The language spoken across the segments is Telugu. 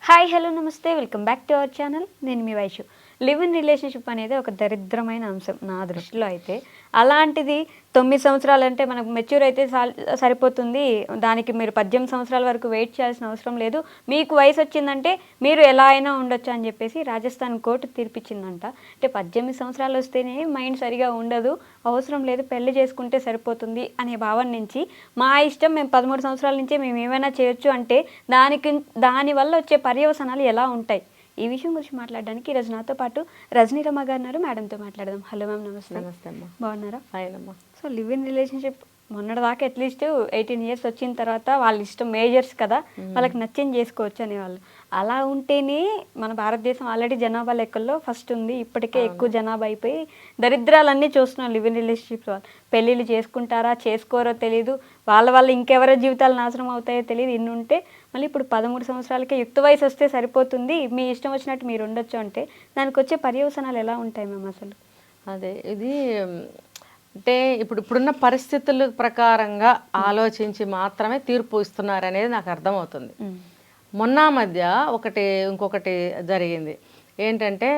హాయ్ హలో నమస్తే, welcome back to our channel. నేను మీ వైషు. లివ్ ఇన్ రిలేషన్షిప్ అనేది ఒక దరిద్రమైన అంశం నా దృష్టిలో అయితే. అలాంటిది 9 సంవత్సరాలు అంటే మనకు మెచ్యూర్ అయితే సరిపోతుంది. దానికి మీరు 18 సంవత్సరాల వరకు వెయిట్ చేయాల్సిన అవసరం లేదు. మీకు వయసు వచ్చిందంటే మీరు ఎలా అయినా ఉండొచ్చు అని చెప్పేసి రాజస్థాన్ కోర్టు తీర్పిచ్చిందంట. అంటే 18 సంవత్సరాలు వస్తేనే మైండ్ సరిగా ఉండదు, అవసరం లేదు, పెళ్లి చేసుకుంటే సరిపోతుంది అనే భావన నుంచి మా ఇష్టం, మేము 13 సంవత్సరాల నుంచే మేము ఏమైనా చేయొచ్చు అంటే దానివల్ల వచ్చే పర్యవసనాలు ఎలా ఉంటాయి, ఈ విషయం గురించి మాట్లాడడానికి ఈరోజు నాతో పాటు రజనీ రమ గారు ఉన్నారు. మేడంతో మాట్లాడదాం. హలో మ్యామ్, నమస్తే. నమస్తే అమ్మా. బాగున్నారా? ఫైన్ అమ్మా. సో లివ్ ఇన్ రిలేషన్షిప్ మొన్నటిదాకా అట్లీస్ట్ 18 ఇయర్స్ వచ్చిన తర్వాత వాళ్ళ ఇష్టం, మేజర్స్ కదా, వాళ్ళకి నచ్చింది చేసుకోవచ్చు అనేవాళ్ళు. అలా ఉంటేనే మన భారతదేశం ఆల్రెడీ జనాభా లెక్కల్లో ఫస్ట్ ఉంది. ఇప్పటికే ఎక్కువ జనాభా అయిపోయి దరిద్రాలన్నీ చూస్తున్నాం లివ్ ఇన్ రిలేషన్షిప్స్ వాళ్ళు. పెళ్ళిళ్ళు చేసుకుంటారా చేసుకోరో తెలియదు, వాళ్ళ ఇంకెవరో జీవితాలు నాశనం అవుతాయో తెలియదు. ఇన్ని ఉంటే మళ్ళీ ఇప్పుడు 13 సంవత్సరాలకే యుక్త వయసు వస్తే సరిపోతుంది, మీ ఇష్టం వచ్చినట్టు మీరు ఉండొచ్చు అంటే దానికి వచ్చే పర్యవసనాలు ఎలా ఉంటాయి మేము అసలు? అదే ఇది అంటే ఇప్పుడున్న పరిస్థితుల ప్రకారంగా ఆలోచించి మాత్రమే తీర్పు ఇస్తున్నారు అనేది నాకు అర్థమవుతుంది. మొన్న మధ్య ఇంకొకటి జరిగింది ఏంటంటే,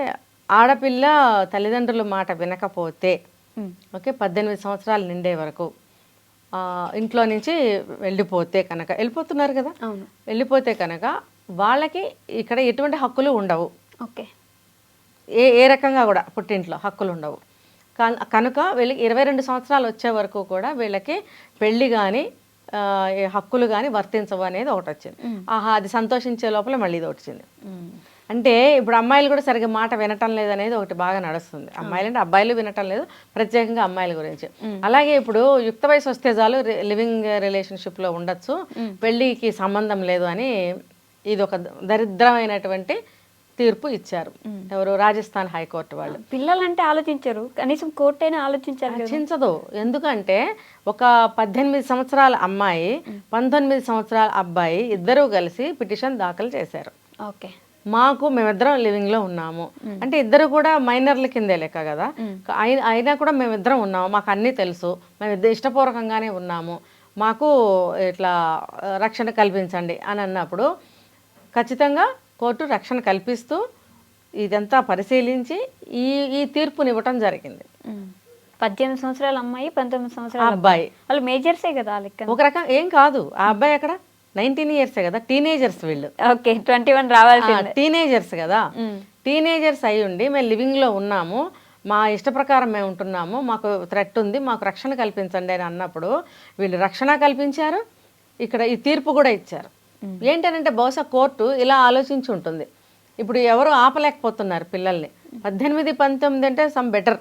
ఆడపిల్ల తల్లిదండ్రుల మాట వినకపోతే ఓకే 18 సంవత్సరాలు నిండే వరకు ఇంట్లో నుంచి వెళ్ళిపోతున్నారు కదా, వెళ్ళిపోతే కనుక వాళ్ళకి ఇక్కడ ఎటువంటి హక్కులు ఉండవు. ఓకే, ఏ రకంగా కూడా పుట్టింట్లో హక్కులు ఉండవు కనుక వీళ్ళకి 22 సంవత్సరాలు వచ్చే వరకు కూడా వీళ్ళకి పెళ్ళి కానీ హక్కులు కానీ వర్తించవు అనేది ఒకటి వచ్చింది. అది సంతోషించే లోపల మళ్ళీ ఇది వచ్చింది. అంటే ఇప్పుడు అమ్మాయిలు కూడా సరిగ్గా మాట వినటం లేదు అనేది ఒకటి బాగా నడుస్తుంది. అమ్మాయిలు అంటే అబ్బాయిలు వినటం లేదు, ప్రత్యేకంగా అమ్మాయిల గురించి. అలాగే ఇప్పుడు యుక్త వయసు వస్తే చాలు లివింగ్ రిలేషన్షిప్లో ఉండొచ్చు, పెళ్ళికి సంబంధం లేదు అని ఇది ఒక దరిద్రమైనటువంటి తీర్పు ఇచ్చారు. ఎవరు? రాజస్థాన్ హైకోర్టు వాళ్ళు. పిల్లలంటే ఆలోచించరు, కనీసం కోర్టు అయినా ఆలోచించదు. ఎందుకంటే ఒక 18 సంవత్సరాల అమ్మాయి 19 సంవత్సరాల అబ్బాయి ఇద్దరూ కలిసి పిటిషన్ దాఖలు చేశారు. ఓకే, మేమిద్దరం లివింగ్ లో ఉన్నాము అంటే ఇద్దరు కూడా మైనర్ల కిందే లెక్క కదా, అయినా కూడా మేమిద్దరం ఉన్నాము, మాకు అన్నీ తెలుసు, మేము ఇష్టపూర్వకంగానే ఉన్నాము, మాకు ఇట్లా రక్షణ కల్పించండి అని అన్నప్పుడు ఖచ్చితంగా కోర్టు రక్షణ కల్పిస్తూ ఇదంతా పరిశీలించి ఈ తీర్పునివ్వటం జరిగింది. 18 సంవత్సరాల అమ్మాయి 19 సంవత్సరాల అబ్బాయి వాళ్ళు మేజర్సే కదా లెక్క. ఒక రకం ఏం కాదు, ఆ అబ్బాయి అక్కడ 19 ఇయర్సే కదా, టీనేజర్స్ వీళ్ళు. ఓకే, 21 రావాల్సింది, టీనేజర్స్ కదా. టీనేజర్స్ అయి ఉండి మేము లివింగ్లో ఉన్నాము, మా ఇష్ట ప్రకారం మేము ఉంటున్నాము, మాకు థ్రెట్ ఉంది, మాకు రక్షణ కల్పించండి అని అన్నప్పుడు వీళ్ళు రక్షణ కల్పించారు, ఇక్కడ ఈ తీర్పు కూడా ఇచ్చారు. ఏంటంటే బహుశా కోర్టు ఇలా ఆలోచించి ఉంటుంది. ఇప్పుడు ఎవరు ఆపలేకపోతున్నారు పిల్లల్ని. 18, 19 అంటే సమ్ బెటర్.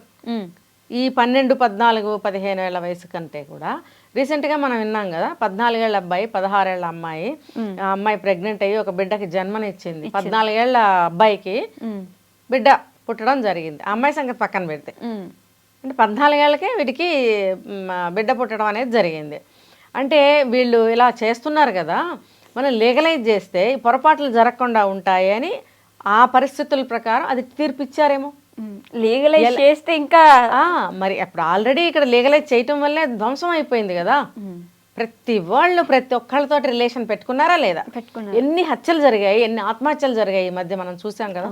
ఈ 12, 14, 15 ఏళ్ల వయసు కంటే కూడా రీసెంట్గా మనం విన్నాం కదా, 14 ఏళ్ల అబ్బాయి 16 ఏళ్ల అమ్మాయి, ఆ అమ్మాయి ప్రెగ్నెంట్ అయ్యి ఒక బిడ్డకి జన్మనిచ్చింది. 14 ఏళ్ల అబ్బాయికి బిడ్డ పుట్టడం జరిగింది. ఆ అమ్మాయి సంగతి పక్కన పెడితే అంటే 14 ఏళ్ళకే వీటికి బిడ్డ పుట్టడం అనేది జరిగింది. అంటే వీళ్ళు ఇలా చేస్తున్నారు కదా, మనం లీగలైజ్ చేస్తే పొరపాట్లు జరగకుండా ఉంటాయి అని ఆ పరిస్థితుల ప్రకారం అది తీర్పిచ్చారేమో. లీగలైజ్ చేస్తే ఇంకా మరి అప్పుడు ఆల్రెడీ ఇక్కడ లీగలైజ్ చేయటం వల్లే ధ్వంసం అయిపోయింది కదా. ప్రతి ఒక్కళ్ళతోటి రిలేషన్ పెట్టుకున్నారా లేదా? ఎన్ని హత్యలు జరిగాయి, ఎన్ని ఆత్మహత్యలు జరిగాయి ఈ మధ్య మనం చూసాం కదా,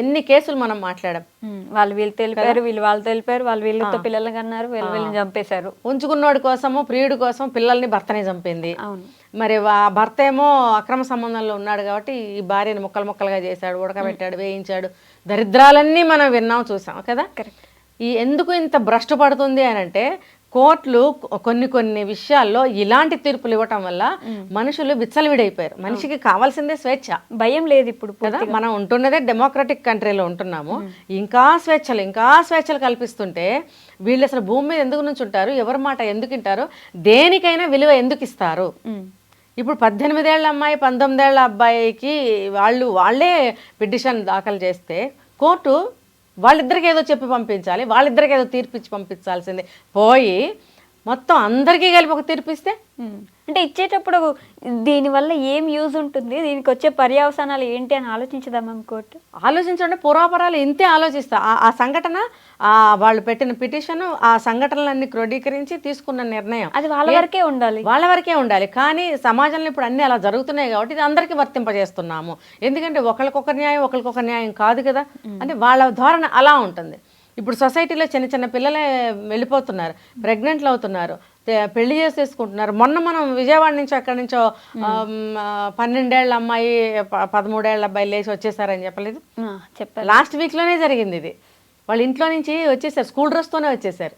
ఎన్ని కేసులు మనం మాట్లాడాం. వీళ్ళు తెలిపారు, వాళ్ళు తెలిపారు, వాళ్ళు వీళ్ళతో పిల్లలు కన్నారు, వీళ్ళని చంపేశారు. ఉంచుకున్నోడి కోసము, ప్రియుడి కోసం పిల్లల్ని భర్తనే చంపింది. మరి భర్త ఏమో అక్రమ సంబంధంలో ఉన్నాడు కాబట్టి ఈ భార్యను ముక్కలుగా చేశాడు, ఉడకబెట్టాడు, వేయించాడు. దరిద్రాలన్నీ మనం విన్నాం, చూసాం కదా. ఎందుకు ఇంత భ్రష్టు పడుతుంది అని అంటే, కోర్టులు కొన్ని విషయాల్లో ఇలాంటి తీర్పులు ఇవ్వటం వల్ల మనుషులు విచ్చలవిడైపోయారు. మనిషికి కావాల్సిందే స్వేచ్ఛ, భయం లేదు ఇప్పుడు కదా. మనం ఉంటున్నదే డెమోక్రటిక్ కంట్రీలో ఉంటున్నాము. ఇంకా స్వేచ్ఛలు కల్పిస్తుంటే వీళ్ళు అసలు భూమి మీద ఎందుకు నుంచి ఉంటారు, ఎవరి మాట ఎందుకు వింటారు, దేనికైనా విలువ ఎందుకు ఇస్తారు? ఇప్పుడు 18 ఏళ్ల అమ్మాయి 19 ఏళ్ల అబ్బాయికి వాళ్ళే పిటిషన్ దాఖలు చేస్తే కోర్టు వాళ్ళిద్దరికి ఏదో చెప్పి పంపించాలి, వాళ్ళిద్దరికి ఏదో తీర్పిచ్చి పంపించాల్సిందే పోయి మొత్తం అందరికీ కలిపి ఒక తీర్పు ఇస్తే అంటే ఇచ్చేటప్పుడు దీనివల్ల ఏం యూజ్ ఉంటుంది, దీనికి వచ్చే పర్యవసానాలు ఏంటి అని ఆలోచించదా మ్యామ్ కోర్టు? ఆలోచించండి, పూర్వాపరాలు ఇంతే ఆలోచిస్తా. ఆ సంఘటన, వాళ్ళు పెట్టిన పిటిషన్, ఆ సంఘటనలన్నీ క్రోడీకరించి తీసుకున్న నిర్ణయం అది వాళ్ళ వరకే ఉండాలి, వాళ్ళ వరకే ఉండాలి. కానీ సమాజంలో ఇప్పుడు అన్నీ అలా జరుగుతున్నాయి కాబట్టి ఇది అందరికీ వర్తింపజేస్తున్నాము. ఎందుకంటే ఒకరికొక న్యాయం ఒకరికొక న్యాయం కాదు కదా, అంటే వాళ్ళ ధోరణి అలా ఉంటుంది. ఇప్పుడు సొసైటీలో చిన్న చిన్న పిల్లలే వెళ్ళిపోతున్నారు, ప్రెగ్నెంట్లు అవుతున్నారు, పెళ్లి చేసేసుకుంటున్నారు. మొన్న మనం విజయవాడ నుంచి అక్కడి నుంచో 12 ఏళ్ల అమ్మాయి 13 ఏళ్ల అబ్బాయి లేచి వచ్చేసారని చెప్పలేదు, చెప్పారు. లాస్ట్ వీక్లోనే జరిగింది ఇది. వాళ్ళ ఇంట్లో నుంచి వచ్చేసారు, స్కూల్ డ్రెస్తోనే వచ్చేసారు.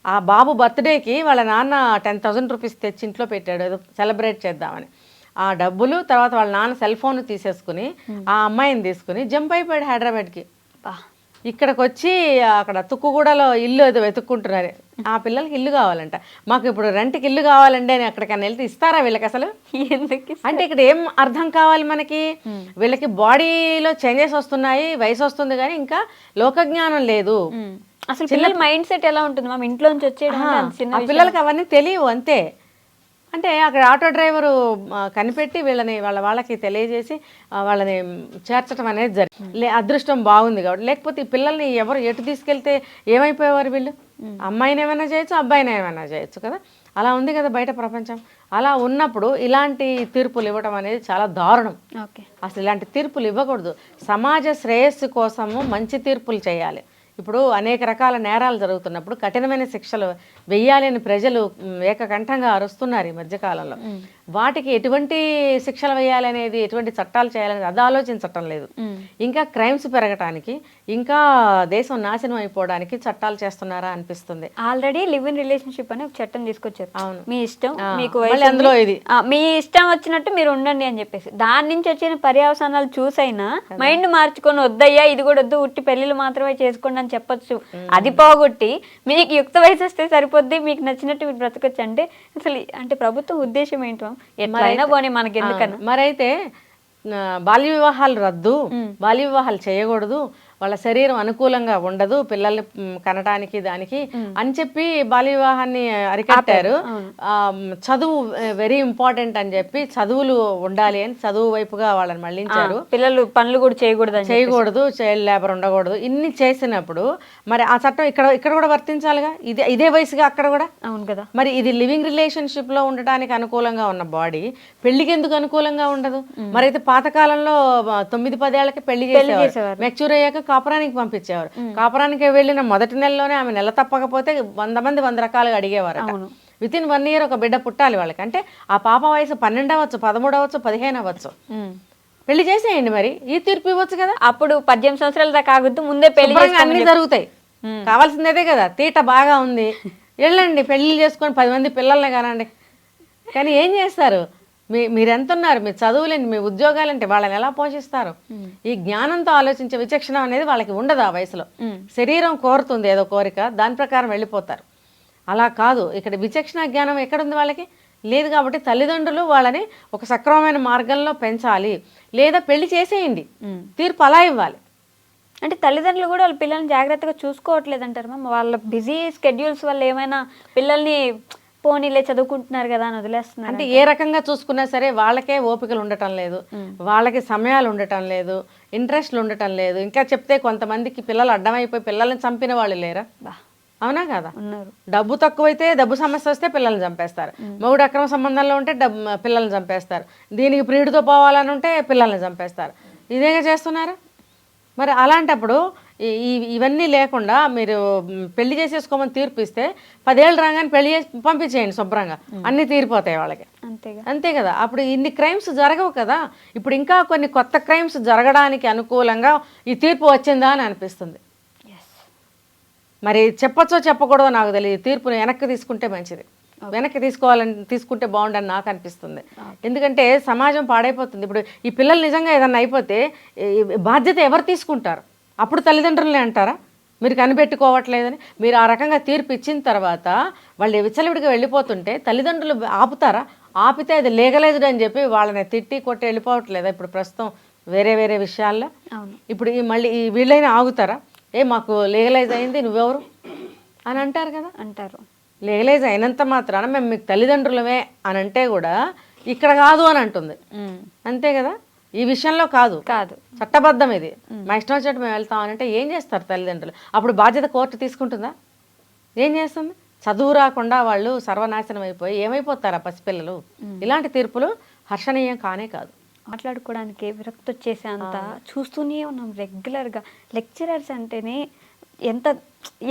ఆ బాబు బర్త్డేకి వాళ్ళ నాన్న 10,000 రూపీస్ తెచ్చి ఇంట్లో పెట్టాడు, ఏదో సెలబ్రేట్ చేద్దామని. ఆ డబ్బులు తర్వాత వాళ్ళ నాన్న సెల్ ఫోన్ తీసేసుకుని ఆ అమ్మాయిని తీసుకుని జంప్ అయిపోయాడు హైదరాబాద్కి. ఇక్కడికి వచ్చి అక్కడ తుక్కుగూడలో ఇల్లు ఏదో వెతుక్కుంటున్నారు. ఆ పిల్లలకి ఇల్లు కావాలంట, మాకు ఇప్పుడు రెంట్కి ఇల్లు కావాలండి అని ఎక్కడికైనా వెళ్తే ఇస్తారా వీళ్ళకి అసలు? ఎందుకు అంటే ఇక్కడ ఏం అర్థం కావాలి మనకి? వీళ్ళకి బాడీలో చేంజెస్ వస్తున్నాయి, వయసు వస్తుంది, కానీ ఇంకా లోకజ్ఞానం లేదు. అసలు పిల్లల మైండ్ సెట్ ఎలా ఉంటుంది మ్యామ్? ఇంట్లో నుంచి వచ్చేయడం ఆ పిల్లలకి అవన్నీ తెలియవు అంతే. అంటే అక్కడ ఆటో డ్రైవరు కనిపెట్టి వాళ్ళకి తెలియజేసి వాళ్ళని చేర్చడం అనేది జరిగింది. అదృష్టం బాగుంది కాబట్టి, లేకపోతే ఈ పిల్లల్ని ఎవరు ఎటు తీసుకెళ్తే ఏమైపోయేవారు వీళ్ళు? అమ్మాయిని ఏమైనా చేయొచ్చు, అబ్బాయిని ఏమైనా చేయొచ్చు కదా, అలా ఉంది కదా బయట ప్రపంచం. అలా ఉన్నప్పుడు ఇలాంటి తీర్పులు ఇవ్వడం అనేది చాలా దారుణం. అసలు ఇలాంటి తీర్పులు ఇవ్వకూడదు. సమాజ శ్రేయస్సు కోసము మంచి తీర్పులు చేయాలి. ఇప్పుడు అనేక రకాల నేరాలు జరుగుతున్నప్పుడు కఠినమైన శిక్షలు వెయ్యాలి అని ప్రజలు ఏకకంఠంగా అరుస్తున్నారు ఈ మధ్యకాలంలో. వాటికి ఎటువంటి శిక్షలు వేయాలి అనేది, ఎటువంటి చట్టాలు చేయాలనేది అది ఆలోచించటం లేదు. ఇంకా క్రైమ్స్ పెరగటానికి, ఇంకా దేశం నాశనం అయిపోవడానికి చట్టాలు చేస్తున్నారా అనిపిస్తుంది. ఆల్రెడీ లివ్ ఇన్ రిలేషన్షిప్ అని ఒక చట్టం తీసుకొచ్చారు. అవును, మీ ఇష్టం, మీకు అందులో ఇది మీ ఇష్టం వచ్చినట్టు మీరు ఉండండి అని చెప్పేసి, దాని నుంచి వచ్చిన పర్యవసానాలు చూసైనా మైండ్ మార్చుకొని వద్దయ్యా ఇది కూడా వద్దు, ఉట్టి పెళ్లిళ్ళు మాత్రమే చేసుకోండి అని చెప్పొచ్చు. అది పోగొట్టి మీకు యుక్త వయసు వస్తే సరిపోద్ది, మీకు నచ్చినట్టు మీరు బ్రతకొచ్చు అంటే అసలు అంటే ప్రభుత్వం ఉద్దేశం ఏంటో ఎట్లయినా పోనీ మనకి ఎందుకన్నా. మరైతే బాల్య వివాహాలు రద్దు, బాల్య వివాహాలు చేయకూడదు, వాళ్ళ శరీరం అనుకూలంగా ఉండదు పిల్లల్ని కనడానికి దానికి అని చెప్పి బాల్య వివాహాన్ని అరికట్టారు. చదువు వెరీ ఇంపార్టెంట్ అని చెప్పి చదువులు ఉండాలి అని చదువు వైపుగా వాళ్ళని మళ్ళించారు. పిల్లలు పనులు కూడా చేయకూడదు, చైల్డ్ లేబర్ ఉండకూడదు. ఇన్ని చేసినప్పుడు మరి ఆ చట్టం ఇక్కడ కూడా వర్తించాలిగా, ఇదే వయసుగా అక్కడ కూడా. అవును కదా. మరి ఇది లివింగ్ రిలేషన్షిప్ లో ఉండటానికి అనుకూలంగా ఉన్న బాడీ పెళ్లికి ఎందుకు అనుకూలంగా ఉండదు? మరి అయితే పాతకాలంలో 9-10 ఏళ్ళకి పెళ్లి చేసేవారు, మెచ్యూర్ అయ్యాక కాపురానికి పంపించేవారు. కాపురానికి వెళ్ళిన మొదటి నెలలోనే ఆమె నెల తప్పకపోతే 100 మంది 100 రకాలుగా అడిగేవారు. వితిన్ 1 ఇయర్ ఒక బిడ్డ పుట్టాలి వాళ్ళకి. అంటే ఆ పాప వయసు 12 అవ్వచ్చు, 13 అవ్వచ్చు, 15 అవ్వచ్చు. పెళ్లి చేసేయండి, మరి ఈ తీర్పు ఇవ్వచ్చు కదా. అప్పుడు 18 సంవత్సరాల దాకా ఆగొద్దు, ముందే పెళ్లి అన్ని జరుగుతాయి. కావాల్సిందే కదా, తీట బాగా ఉంది, వెళ్ళండి పెళ్లి చేసుకొని 10 మంది పిల్లల్ని కానండి. కానీ ఏం చేస్తారు? మీరు ఎంత ఉన్నారు, మీ చదువులేంటి, మీ ఉద్యోగాలేంటి, వాళ్ళని ఎలా పోషిస్తారు? ఈ జ్ఞానంతో ఆలోచించే విచక్షణ అనేది వాళ్ళకి ఉండదు ఆ వయసులో. శరీరం కోరుతుంది ఏదో కోరిక, దాని ప్రకారం వెళ్ళిపోతారు. అలా కాదు, ఇక్కడ విచక్షణ జ్ఞానం ఎక్కడుంది వాళ్ళకి? లేదు. కాబట్టి తల్లిదండ్రులు వాళ్ళని ఒక సక్రమమైన మార్గంలో పెంచాలి, లేదా పెళ్లి చేసేయండి, తీర్పు అలా ఇవ్వాలి. అంటే తల్లిదండ్రులు కూడా వాళ్ళ పిల్లల్ని జాగ్రత్తగా చూసుకోవట్లేదు అంటారు మ్యామ్. వాళ్ళ బిజీ స్కెడ్యూల్స్ వల్ల ఏమైనా పిల్లల్ని పోనీలే చదువుకుంటున్నారు కదా అని వదిలేస్తున్నారు. అంటే ఏ రకంగా చూసుకున్నా సరే వాళ్ళకే ఓపికలు ఉండటం లేదు, వాళ్ళకి సమయాలు ఉండటం లేదు, ఇంట్రెస్ట్లు ఉండటం లేదు. ఇంకా చెప్తే కొంతమందికి పిల్లలు అడ్డమైపోయి పిల్లల్ని చంపిన వాళ్ళు లేరా? అవునా కదా? డబ్బు తక్కువైతే, డబ్బు సమస్య వస్తే పిల్లల్ని చంపేస్తారు. మొగుడు అక్రమ సంబంధంలో ఉంటే పిల్లల్ని చంపేస్తారు. దీనికి ప్రియుడితో పోవాలని ఉంటే పిల్లల్ని చంపేస్తారు. ఇదేగా చేస్తున్నారు. మరి అలాంటప్పుడు ఇవన్నీ లేకుండా మీరు పెళ్లి చేసేసుకోమని తీర్పు ఇస్తే 10 ఏళ్ళు రాగానే పెళ్లి చేసి పంపించేయండి శుభ్రంగా, అన్నీ తీరిపోతాయి వాళ్ళకి. అంతే కదా. అప్పుడు ఇన్ని క్రైమ్స్ జరగవు కదా. ఇప్పుడు ఇంకా కొన్ని కొత్త క్రైమ్స్ జరగడానికి అనుకూలంగా ఈ తీర్పు వచ్చిందా అని అనిపిస్తుంది. మరి చెప్పచ్చో చెప్పకూడదో నాకు తెలియదు. తీర్పుని వెనక్కి తీసుకుంటే మంచిది, వెనక్కి తీసుకుంటే బాగుండని నాకు అనిపిస్తుంది. ఎందుకంటే సమాజం పాడైపోతుంది. ఇప్పుడు ఈ పిల్లలు నిజంగా ఏదన్నా అయిపోతే బాధ్యత ఎవరు తీసుకుంటారు? అప్పుడు తల్లిదండ్రులనే అంటారా మీరు కనిపెట్టుకోవట్లేదని? మీరు ఆ రకంగా తీర్పు ఇచ్చిన తర్వాత వాళ్ళు విచ్చలవిడిగా వెళ్ళిపోతుంటే తల్లిదండ్రులు ఆపుతారా? ఆపితే అది లీగలైజ్డ్ అని చెప్పి వాళ్ళని తిట్టి కొట్టి వెళ్ళిపోవట్లేదా ఇప్పుడు ప్రస్తుతం వేరే వేరే విషయాల్లో? ఇప్పుడు మళ్ళీ వీళ్ళైనా ఆగుతారా? మాకు లీగలైజ్ అయింది, నువ్వెవరు అని అంటారు కదా. అంటారు. లీగలైజ్ అయినంత మాత్రాన మేము మీకు తల్లిదండ్రులమే అని అంటే కూడా ఇక్కడ కాదు అని అంటుంది. అంతే కదా, ఈ విషయంలో కాదు కాదు, చట్టబద్ధం ఇది. మా ఇష్టం వచ్చినట్టు మేము వెళ్తాం అని అంటే ఏం చేస్తారు తల్లిదండ్రులు? అప్పుడు బాధ్యత కోర్టు తీసుకుంటుందా? ఏం చేస్తుంది? చదువు రాకుండా వాళ్ళు సర్వనాశనం అయిపోయి ఏమైపోతారా పసిపిల్లలు? ఇలాంటి తీర్పులు హర్షణీయం కానే కాదు. మాట్లాడుకోవడానికి విరక్తి వచ్చేసే అంత చూస్తూనే ఉన్నాం రెగ్యులర్గా. లెక్చరర్స్ అంటేనే ఎంత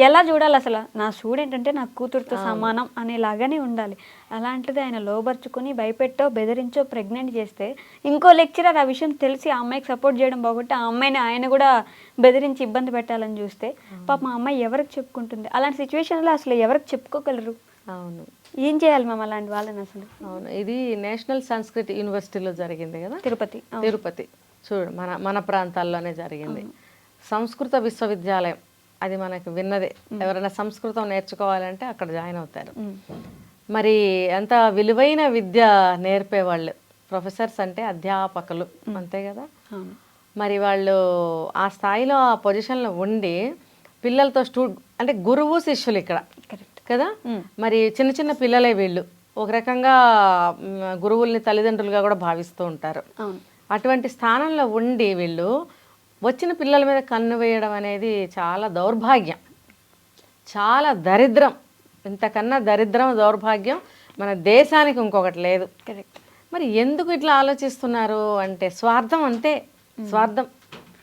ఎలా చూడాలి అసలు, నా స్టూడెంట్ అంటే నా కూతురుతో సమానం అనేలాగానే ఉండాలి. అలాంటిది ఆయన లోబర్చుకొని భయపెట్టో బెదిరించో ప్రెగ్నెంట్ చేస్తే ఇంకో లెక్చరర్ ఆ విషయం తెలిసి ఆ అమ్మాయికి సపోర్ట్ చేయడం బాగుంటే ఆ అమ్మాయిని ఆయన కూడా బెదిరించి ఇబ్బంది పెట్టాలని చూస్తే పాప మా అమ్మాయి ఎవరికి చెప్పుకుంటుంది? అలాంటి సిచ్యువేషన్లో అసలు ఎవరికి చెప్పుకోగలరు? అవును, ఏం చేయాలి మేము అలాంటి వాళ్ళని అసలు? అవును, ఇది నేషనల్ సంస్కృత్ యూనివర్సిటీలో జరిగింది కదా, తిరుపతి. చూడు మన ప్రాంతాల్లోనే జరిగింది. సంస్కృత విశ్వవిద్యాలయం అది మనకు విన్నదే. ఎవరైనా సంస్కృతం నేర్చుకోవాలంటే అక్కడ జాయిన్ అవుతారు. మరి అంత విలువైన విద్య నేర్పేవాళ్ళు ప్రొఫెసర్స్ అంటే అధ్యాపకులు, అంతే కదా. మరి వాళ్ళు ఆ స్థాయిలో ఆ పొజిషన్లో ఉండి పిల్లలతో అంటే గురువు శిష్యులు ఇక్కడ కదా. మరి చిన్న చిన్న పిల్లలే వీళ్ళు ఒక రకంగా గురువుల్ని తల్లిదండ్రులుగా కూడా భావిస్తూ ఉంటారు. అటువంటి స్థానంలో ఉండి వీళ్ళు వచ్చిన పిల్లల మీద కన్ను వేయడం అనేది చాలా దౌర్భాగ్యం, చాలా దరిద్రం. ఇంతకన్నా దరిద్రం దౌర్భాగ్యం మన దేశానికి ఇంకొకటి లేదు. మరి ఎందుకు ఇట్లా ఆలోచిస్తున్నారు అంటే స్వార్థం, అంతే స్వార్థం,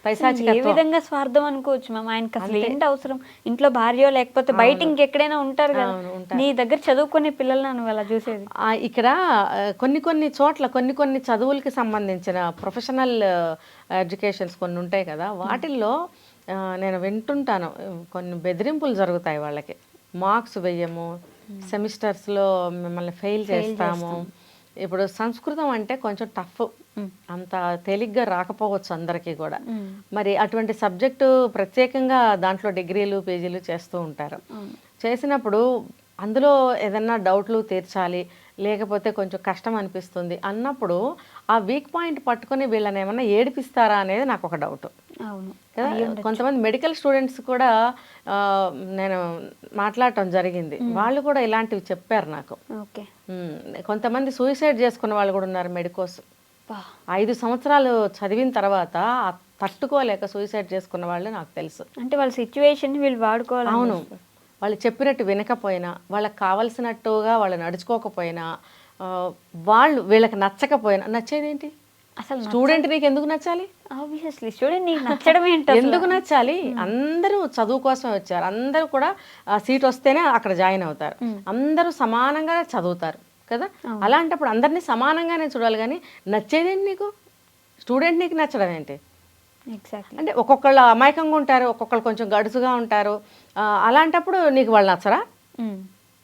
పైశాచికత్వం. ఏ విధంగా స్వార్థం అనుకోవచ్చు మ్యామ్? ఆయనకి అసలు ఏంటి అవసరం? ఇంట్లో భార్యో లేకపోతే బయట ఇంకెక్కడైనా ఉంటారు కదా, నీ దగ్గర చదువుకునే పిల్లలు నువ్వు అలా చూసేది? ఇక్కడ కొన్ని చోట్ల కొన్ని చదువులకి సంబంధించిన ప్రొఫెషనల్ ఎడ్యుకేషన్స్ కొన్ని ఉంటాయి కదా, వాటిల్లో నేను వింటుంటాను కొన్ని బెదిరింపులు జరుగుతాయి వాళ్ళకి. మార్క్స్ వెయ్యము, సెమిస్టర్స్లో మిమ్మల్ని ఫెయిల్ చేస్తాము. ఇప్పుడు సంస్కృతం అంటే కొంచెం టఫ్, అంత తేలిగ్గా రాకపోవచ్చు అందరికీ కూడా. మరి అటువంటి సబ్జెక్టు ప్రత్యేకంగా దాంట్లో డిగ్రీలు పీజీలు చేస్తూ ఉంటారు. చేసినప్పుడు అందులో ఏదన్నా డౌట్లు తీర్చాలి, లేకపోతే కొంచెం కష్టం అనిపిస్తుంది అన్నప్పుడు ఆ వీక్ పాయింట్ పట్టుకొని వీళ్ళని ఏమన్నా ఏడిపిస్తారా అనేది నాకు ఒక డౌట్ కదా. కొంతమంది మెడికల్ స్టూడెంట్స్ కూడా నేను మాట్లాడటం జరిగింది, వాళ్ళు కూడా ఇలాంటివి చెప్పారు నాకు. కొంతమంది సూసైడ్ చేసుకున్న వాళ్ళు కూడా ఉన్నారు మెడికోస్. 5 సంవత్సరాలు చదివిన తర్వాత తట్టుకోలేక సూసైడ్ చేసుకున్న వాళ్ళు నాకు తెలుసు. అంటే వాళ్ళ సిచ్యువేషన్ వీళ్ళు వాడుకోవాలి. అవును, వాళ్ళు చెప్పినట్టు వినకపోయినా, వాళ్ళకి కావలసినట్టుగా వాళ్ళు నడుచుకోకపోయినా, వాళ్ళు వీళ్ళకి నచ్చకపోయినా, నచ్చేదేంటి అసలు? స్టూడెంట్ నీకు ఎందుకు నచ్చాలి? ఆబ్వియస్లీ స్టూడెంట్ నీకు నచ్చడం ఏంటి? ఎందుకు నచ్చాలి? అందరూ చదువు కోసమే వచ్చారు, అందరూ కూడా సీట్ వస్తేనే అక్కడ జాయిన్ అవుతారు, అందరూ సమానంగా చదువుతారు కదా. అలాంటప్పుడు అందరినీ సమానంగానే చూడాలి, కానీ నచ్చేదేంటి నీకు? స్టూడెంట్ నీకు నచ్చడం ఏంటి? అంటే ఒక్కొక్కళ్ళు అమాయకంగా ఉంటారు, ఒక్కొక్కళ్ళు కొంచెం గడుసుగా ఉంటారు. అలాంటప్పుడు నీకు వాళ్ళు నచ్చరా?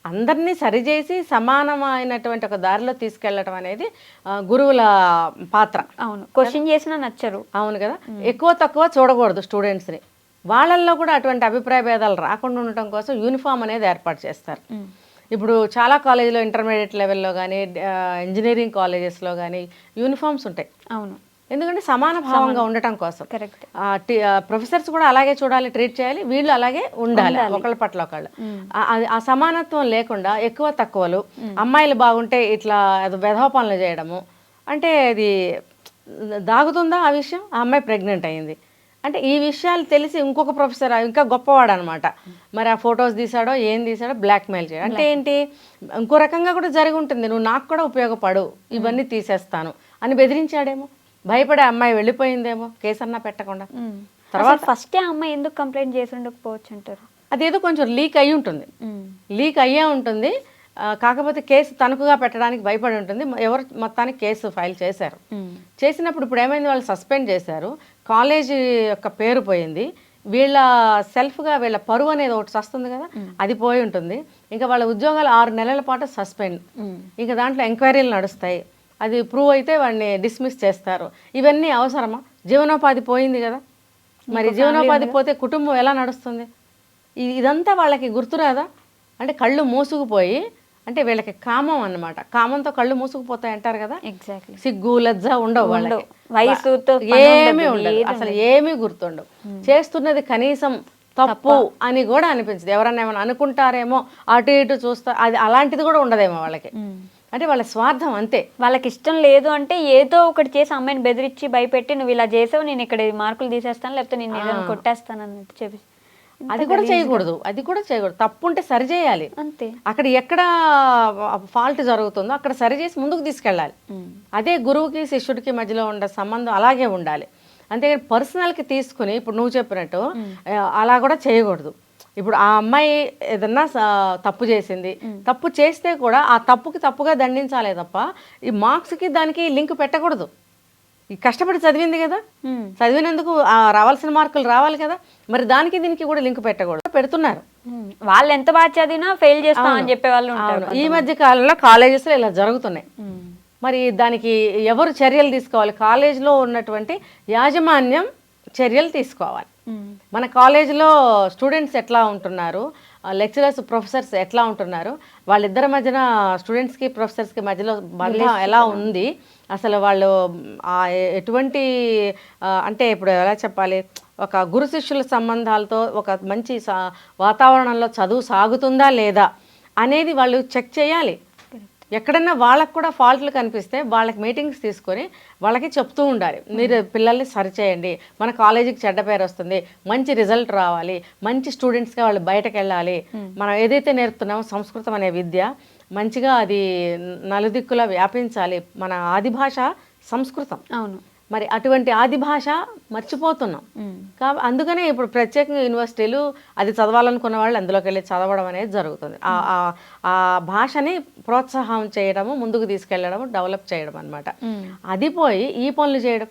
అందరినీ సరిచేసి సమానమైనటువంటి ఒక దారిలో తీసుకెళ్ళటం అనేది గురువుల పాత్ర. అవును, క్వశ్చన్ చేసినా నచ్చరు. అవును కదా. ఎక్కువ తక్కువ చూడకూడదు స్టూడెంట్స్ని. వాళ్ళల్లో కూడా అటువంటి అభిప్రాయ భేదాలు రాకుండా ఉండటం కోసం యూనిఫామ్ అనేది ఏర్పాటు చేస్తారు. ఇప్పుడు చాలా కాలేజీలో ఇంటర్మీడియట్ లెవెల్లో కానీ ఇంజనీరింగ్ కాలేజెస్లో కానీ యూనిఫామ్స్ ఉంటాయి. అవును, ఎందుకంటే సమాన భావంగా ఉండటం కోసం. కరెక్ట్. ప్రొఫెసర్స్ కూడా అలాగే చూడాలి, ట్రీట్ చేయాలి, వీళ్ళు అలాగే ఉండాలి ఒకళ్ళ పట్ల ఒకళ్ళు. ఆ సమానత్వం లేకుండా ఎక్కువ తక్కువలు, అమ్మాయిలు బాగుంటే ఇట్లా వెధవ పనులు చేయడము అంటే ఇది దాగుతుందా ఆ విషయం? ఆ అమ్మాయి ప్రెగ్నెంట్ అయింది అంటే ఈ విషయాలు తెలిసి ఇంకొక ప్రొఫెసర్ ఇంకా గొప్పవాడు అనమాట, మరి ఆ ఫొటోస్ తీసాడో ఏం తీసాడో బ్లాక్మెయిల్ చేయడం అంటే ఏంటి? ఇంకో రకంగా కూడా జరిగి ఉంటుంది, నువ్వు నాకు కూడా ఉపయోగపడు, ఇవన్నీ తీసేస్తాను అని బెదిరించాడేమో, భయపడే అమ్మాయి వెళ్ళిపోయిందేమో కేసు అన్నా పెట్టకుండా. తర్వాత ఫస్ట్ ఆ అమ్మాయి ఎందుకు కంప్లైంట్ చేసి ఉండకపోవచ్చు అంటారు? అదేదో కొంచెం లీక్ అయ్యి ఉంటుంది, లీక్ అయ్యే ఉంటుంది. కాకపోతే కేసు తణుకుగా పెట్టడానికి భయపడి ఉంటుంది. ఎవరు మొత్తానికి కేసు ఫైల్ చేశారు. చేసినప్పుడు ఇప్పుడు ఏమైంది, వాళ్ళు సస్పెండ్ చేశారు, కాలేజీ యొక్క పేరు పోయింది, వీళ్ళ సెల్ఫ్గా వీళ్ళ పరువు అనేది ఒకటి వస్తుంది కదా, అది పోయి ఉంటుంది. ఇంకా వాళ్ళ ఉద్యోగాలు 6 నెలల పాటు సస్పెండ్, ఇంకా దాంట్లో ఎంక్వైరీలు నడుస్తాయి, అది ప్రూవ్ అయితే వాడిని డిస్మిస్ చేస్తారు. ఇవన్నీ అవసరమా? జీవనోపాధి పోయింది కదా, మరి జీవనోపాధి పోతే కుటుంబం ఎలా నడుస్తుంది? ఇదంతా వాళ్ళకి గుర్తురాదా? అంటే కళ్ళు మూసుకుపోయి, అంటే వీళ్ళకి కామం అన్నమాట, కామంతో కళ్ళు మూసుకుపోతాయి అంటారు కదా. ఎగ్జాక్ట్లీ. సిగ్గు లజ్జ ఉండవు వాళ్ళకి, వయసుతో ఏమీ ఉండదు, అసలు ఏమీ గుర్తుండవు. చేస్తున్నది కనీసం తప్పు అని కూడా అనిపించదు. ఎవరన్నా ఏమైనా అనుకుంటారేమో, అటు ఇటు చూస్తా, అది అలాంటిది కూడా ఉండదేమో వాళ్ళకి. అంటే వాళ్ళ స్వార్థం అంతే. వాళ్ళకి ఇష్టం లేదు అంటే ఏదో ఒకటి చేసి అమ్మాయిని బెదిరించి భయపెట్టి నువ్వు ఇలా చేసావు, నేను ఇక్కడ ఈ మార్కులు తీసేస్తాను, లేకపోతే నేను ఏదైనా కొట్టేస్తాను అన్నట్టు చెప్పి అది కూడా చేయకూడదు, అది కూడా చేయకూడదు. తప్పు ఉంటే సరి చేయాలి. అంతే. అక్కడ ఎక్కడ ఫాల్ట్ జరుగుతుందో అక్కడ సరి చేసి ముందుకు తీసుకెళ్ళాలి. అదే గురువుకి శిష్యుడికి మధ్యలో ఉండే సంబంధం అలాగే ఉండాలి. అంతేగాని పర్సనల్కి తీసుకుని ఇప్పుడు నువ్వు చెప్పినట్టు అలా కూడా చేయకూడదు. ఇప్పుడు ఆ అమ్మాయి ఏదన్నా తప్పు చేసింది, తప్పు చేస్తే కూడా ఆ తప్పుకి తప్పుగా దండించాలే తప్ప ఈ మార్క్స్కి దానికి లింక్ పెట్టకూడదు. ఈ కష్టపడి చదివింది కదా, చదివినందుకు రావాల్సిన మార్కులు రావాలి కదా, మరి దానికి దీనికి కూడా లింక్ పెట్టకూడదు. పెడుతున్నారు. వాళ్ళు ఎంత బాగా చదివినా ఫెయిల్ చేస్తాం అని చెప్పే వాళ్ళు ఉంటారు. ఈ మధ్య కాలంలో కాలేజెస్లో ఇలా జరుగుతున్నాయి. మరి దానికి ఎవరు చర్యలు తీసుకోవాలి? కాలేజీలో ఉన్నటువంటి యాజమాన్యం చర్యలు తీసుకోవాలి. మన కాలేజీలో స్టూడెంట్స్ ఎట్లా ఉంటున్నారు, లెక్చరర్స్ ప్రొఫెసర్స్ ఎట్లా ఉంటున్నారు, వాళ్ళిద్దరి మధ్యన స్టూడెంట్స్కి ప్రొఫెసర్స్కి మధ్యలో బంధం ఎలా ఉంది, అసలు వాళ్ళు ఎటువంటి అంటే ఇప్పుడు ఎలా చెప్పాలి, ఒక గురు శిష్యుల సంబంధాలతో ఒక మంచి వాతావరణంలో చదువు సాగుతుందా లేదా అనేది వాళ్ళు చెక్ చేయాలి. ఎక్కడన్నా వాళ్ళకు కూడా ఫాల్ట్లు కనిపిస్తే వాళ్ళకి మీటింగ్స్ తీసుకొని వాళ్ళకి చెప్తూ ఉండాలి, మీరు పిల్లల్ని సరిచేయండి, మన కాలేజీకి చెడ్డ పేరు వస్తుంది, మంచి రిజల్ట్ రావాలి, మంచి స్టూడెంట్స్గా వాళ్ళు బయటకు వెళ్ళాలి, మనం ఏదైతే నేర్పుతున్నామో సంస్కృతం అనే విద్య మంచిగా అది నలుదిక్కులా వ్యాపించాలి. మన ఆది భాష సంస్కృతం. అవును. మరి అటువంటి ఆది భాష మర్చిపోతున్నాం. అందుకనే ఇప్పుడు ప్రత్యేకంగా యూనివర్సిటీలు అది చదవాలనుకున్న వాళ్ళు అందులోకి వెళ్ళి చదవడం అనేది జరుగుతుంది. ఆ భాషని ప్రోత్సాహం చేయడము, ముందుకు తీసుకెళ్లడము, డెవలప్ చేయడం అన్నమాట. అది పోయి ఈ పనులు చేయడం,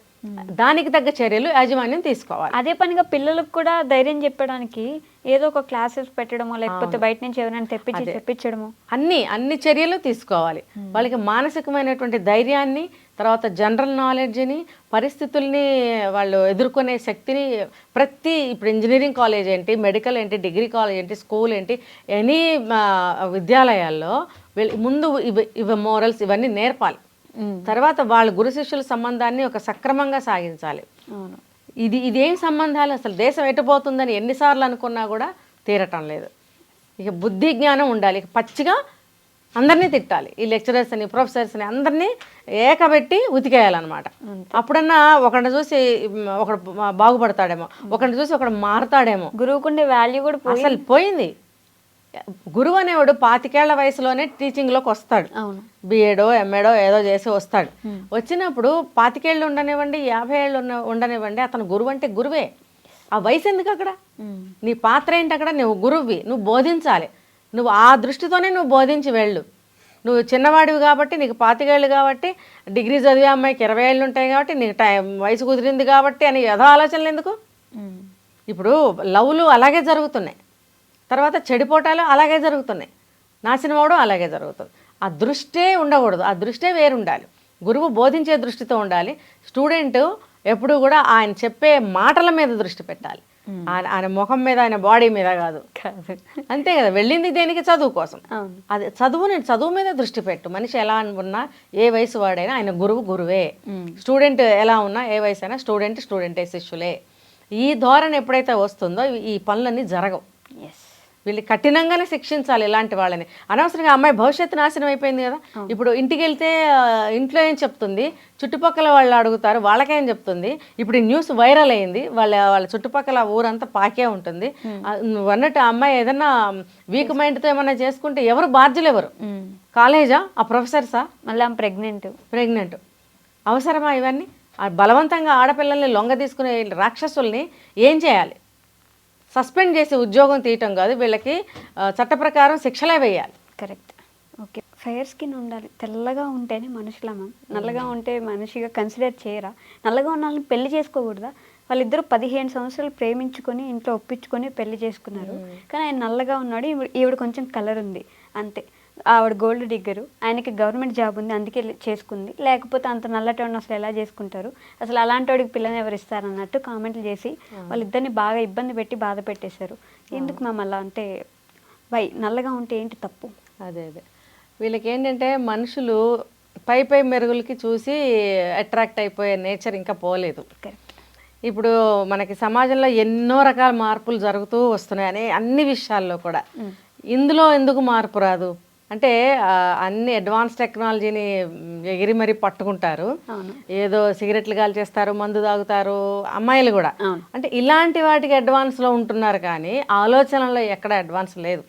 దానికి తగ్గ చర్యలు యాజమాన్యం తీసుకోవాలి. అదే పనిగా పిల్లలకు కూడా ధైర్యం చెప్పడానికి ఏదో ఒక క్లాసెస్ పెట్టడమో, లేకపోతే బయట నుంచి ఎవరైనా తెప్పించడమో, అన్ని చర్యలు తీసుకోవాలి. వాళ్ళకి మానసికమైనటువంటి ధైర్యాన్ని, తర్వాత జనరల్ నాలెడ్జ్ని, పరిస్థితుల్ని వాళ్ళు ఎదుర్కొనే శక్తిని ఇప్పుడు ఇంజనీరింగ్ కాలేజ్ ఏంటి, మెడికల్ ఏంటి, డిగ్రీ కాలేజ్ ఏంటి, స్కూల్ ఏంటి, ఎనీ విద్యాలయాల్లో ముందు ఇవి మోరల్స్ ఇవన్నీ నేర్పాలి. తర్వాత వాళ్ళ గురు శిష్యుల సంబంధాన్ని ఒక సక్రమంగా సాగించాలి. ఇదేం సంబంధాలు, అసలు దేశం ఎటుపోతుందని ఎన్నిసార్లు అనుకున్నా కూడా తీరటం లేదు. ఇక బుద్ధి జ్ఞానం ఉండాలి. ఇక పచ్చిగా అందరినీ తిట్టాలి. ఈ లెక్చరర్స్ని, ప్రొఫెసర్స్ని అందరినీ ఏకబెట్టి ఉతికేయాలన్నమాట. అప్పుడన్నా ఒకరిని చూసి ఒకడు బాగుపడతాడేమో, ఒకరిని చూసి ఒకడు మారతాడేమో. గురువుకుండే వాల్యూ కూడా అసలు పోయింది. గురువు అనేవాడు 25 ఏళ్ల వయసులోనే టీచింగ్లోకి వస్తాడు. బిఏడో ఎంఏడో ఏదో చేసి వస్తాడు. వచ్చినప్పుడు 25 ఏళ్ళు ఉండనివ్వండి, 50 ఏళ్ళు ఉండనివ్వండి, అతను గురువు అంటే గురువే. ఆ వయసు ఎందుకు అక్కడ? నీ పాత్ర ఏంటి అక్కడ? నువ్వు గురువువి, నువ్వు బోధించాలి. నువ్వు ఆ దృష్టితోనే నువ్వు బోధించి వెళ్ళు. నువ్వు చిన్నవాడివి కాబట్టి, నీకు 25 ఏళ్ళు కాబట్టి, డిగ్రీ చదివే అమ్మాయికి 20 ఏళ్ళు ఉంటాయి కాబట్టి, నీకు వయసు కుదిరింది కాబట్టి అని యథా ఆలోచనలు ఎందుకు? ఇప్పుడు లవ్లు అలాగే జరుగుతున్నాయి, తర్వాత చెడిపోటాలు అలాగే జరుగుతున్నాయి, నాశనం అవడం అలాగే జరుగుతుంది. ఆ దృష్టే ఉండకూడదు, ఆ దృష్టే వేరుండాలి. గురువు బోధించే దృష్టితో ఉండాలి. స్టూడెంట్ ఎప్పుడు కూడా ఆయన చెప్పే మాటల మీద దృష్టి పెట్టాలి, ఆయన ముఖం మీద, ఆయన బాడీ మీద కాదు. అంతే కదా, వెళ్ళింది దేనికి? చదువు కోసం. అది చదువు మీద దృష్టి పెట్టు. మనిషి ఎలా ఉన్నా, ఏ వయసు వాడైనా ఆయన గురువు గురువే. స్టూడెంట్ ఎలా ఉన్నా, ఏ వయసు అయినా స్టూడెంటే, శిష్యులే. ఈ ధోరణి ఎప్పుడైతే వస్తుందో ఈ పనులన్నీ జరగవు. వీళ్ళు కఠినంగానే శిక్షించాలి ఇలాంటి వాళ్ళని. అనవసరంగా అమ్మాయి భవిష్యత్తు నాశనం అయిపోయింది కదా. ఇప్పుడు ఇంటికి వెళ్తే ఇంట్లో ఏం చెప్తుంది, చుట్టుపక్కల వాళ్ళు అడుగుతారు, వాళ్ళకేం చెప్తుంది. ఇప్పుడు ఈ న్యూస్ వైరల్ అయింది, వాళ్ళ చుట్టుపక్కల ఊరంతా పాకే ఉంటుంది. నువ్వు అన్నట్టు ఆ అమ్మాయి ఏదన్నా వీక్ మైండ్తో ఏమన్నా చేసుకుంటే ఎవరు బాధ్యులు? ఎవరు? కాలేజా? ఆ ప్రొఫెసర్సా? మళ్ళీ ప్రెగ్నెంట్. అవసరమా ఇవన్నీ? బలవంతంగా ఆడపిల్లల్ని లొంగ తీసుకునే రాక్షసుల్ని ఏం చేయాలి? సస్పెండ్ చేసి ఉద్యోగం తీయటం కాదు, వీళ్ళకి చట్ట ప్రకారం శిక్షలే వేయాలి. కరెక్ట్. ఓకే. ఫెయిర్ స్కిన్ ఉండాలి. తెల్లగా ఉంటేనే మనుషులా మ్యామ్? నల్లగా ఉంటే మనిషిగా కన్సిడర్ చేయరా? నల్లగా ఉన్న వాళ్ళని పెళ్లి చేసుకోకూడదా? వాళ్ళిద్దరూ 15 సంవత్సరాలు ప్రేమించుకొని ఇంట్లో ఒప్పించుకొని పెళ్లి చేసుకున్నారు. కానీ ఆయన నల్లగా ఉన్నాడు, ఈవిడ కొంచెం కలర్ ఉంది, అంతే. ఆవిడ గోల్డ్ డిగ్గరు, ఆయనకి గవర్నమెంట్ జాబ్ ఉంది, అందుకే చేసుకుంది. లేకపోతే అంత నల్లటోడిని అసలు ఎలా చేసుకుంటారు? అసలు అలాంటి వాడికి పిల్లని ఎవరు ఇస్తారు అన్నట్టు కామెంట్లు చేసి వాళ్ళిద్దరిని బాగా ఇబ్బంది పెట్టి బాధ పెట్టేశారు. ఎందుకు మ్యామ్ అలా? అంటే నల్లగా ఉంటే ఏంటి తప్పు? అదే వీళ్ళకి ఏంటంటే మనుషులు పై మెరుగులకి చూసి అట్రాక్ట్ అయిపోయే నేచర్ ఇంకా పోలేదు. ఇప్పుడు మనకి సమాజంలో ఎన్నో రకాల మార్పులు జరుగుతూ వస్తున్నాయి అన్ని విషయాల్లో కూడా. ఇందులో ఎందుకు మార్పు రాదు అంటే అన్ని అడ్వాన్స్ టెక్నాలజీని ఎగిరి మరీ పట్టుకుంటారు. ఏదో సిగరెట్లు కాల్చేస్తారు, మందు తాగుతారు అమ్మాయిలు కూడా. అంటే ఇలాంటి వాటికి అడ్వాన్స్లో ఉంటున్నారు కానీ ఆలోచనలో ఎక్కడ అడ్వాన్స్ లేదు.